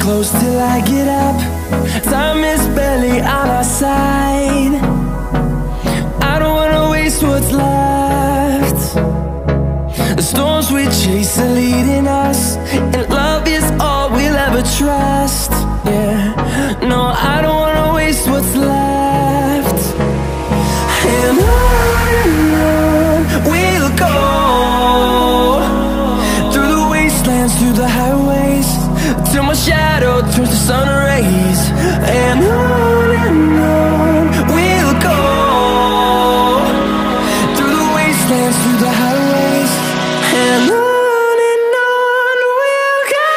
close till I get up. Time is barely on our side. I don't wanna waste what's left. The storms we chase are leading us, and love is all we'll ever trust. Yeah, no, I don't wanna waste what's left. And on we'll go, through the wastelands, through the highways, till my shadow turns to sun rays. And on we'll go, through the wastelands, through the highways, and on we'll go.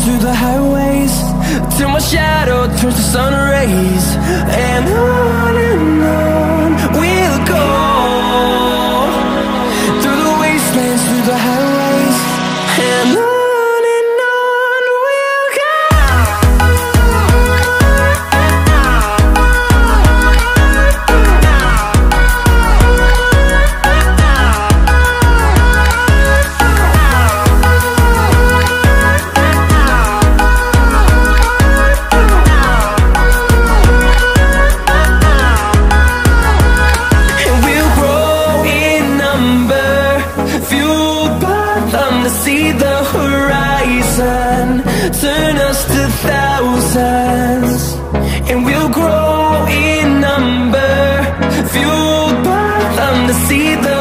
Through the highways, till my shadow turns to sun rays. And on we'll go, through the wastelands, through the highways, and on we'll go. See the horizon, turn us to thousands, and we'll grow in number, fueled by them to see the